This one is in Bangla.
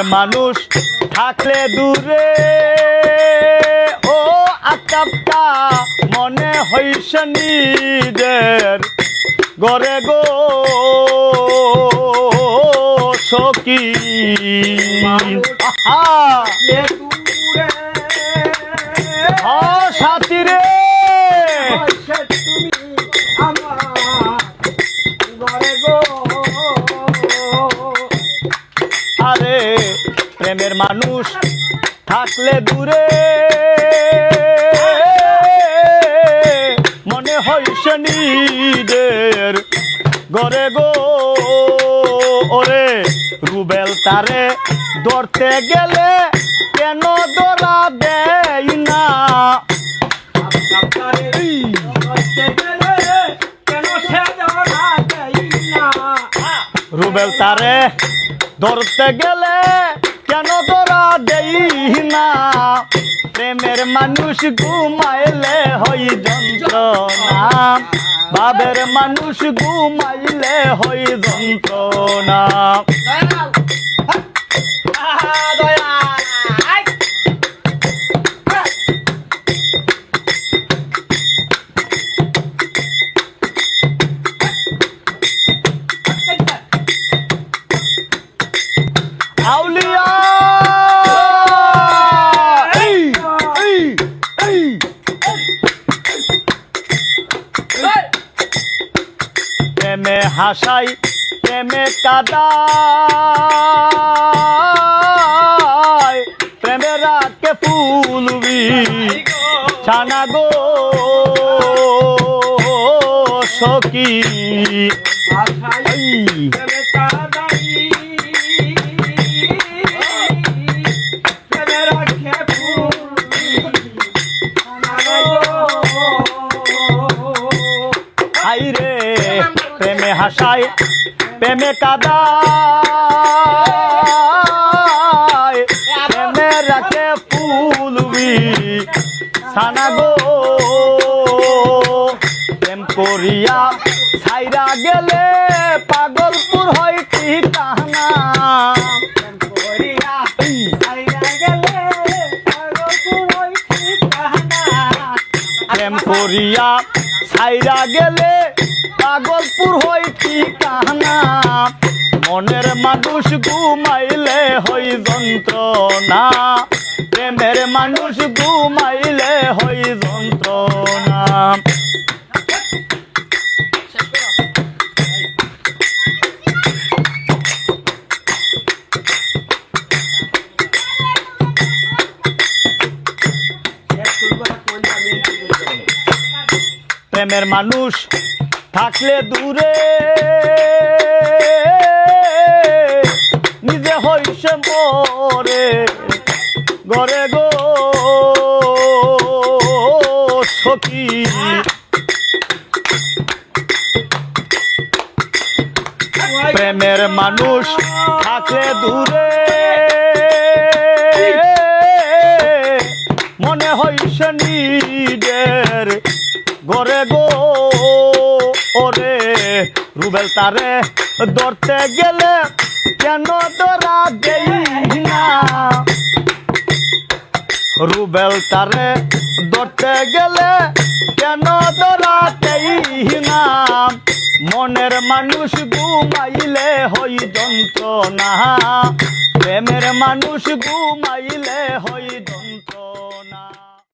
মানুষ থাকলে দূরে ও আকাপটা মনে হইছে নিজের গরে গো সখী সাথী রে আরে প্রেমের মানুষ থাকলে দূরে মনে হইছে নিজের গরে গো ওরে রুবেল তারে ধরতে গেলে কেন ধরা দেয় না রুবেল তারে ধরতে গেলে কেন ধরা দেই না প্রেমের মানুষ ঘুমাইলে হই যন্ত্রণা বাবের মানুষ ঘুমাইলে হই যন্ত্রণা আউলিয়া প্রেমে হাসাই প্রেমে কাদায় প্রেমে রাখে ফুলবি ছানা গো সখী আইরে প্রেমে হাসায় প্রেমে কাদায় প্রেমে রাখে ফুলবি ছানা গো প্রেম করিয়া ছাইরা গেলে পাগলপুর হয় ঠিকানা প্রেম করিয়া ছাইরা গেলে পাগলপুর হই ঠিকানা মনের মানুষ ঘুমাইলে হই যন্ত্রণা প্রেমের মানুষ ঘুমাইলে হই যন্ত্রণা প্রেমের মানুষ থাকলে দূরে নিজে হইছে মরে গরে গো সখী প্রেমের মানুষ থাকলে দূরে মনে হইছে নিজের গরে গো ওরে রুবেল তারে ধরতে গেলে কেন ধরা দেই না রুবেল তারে ধরতে গেলে কেন ধরা দেই না মনের মানুষ ঘুমাইলে হই যন্ত্রণা প্রেমের মানুষ ঘুমাইলে হই যন্ত্রণা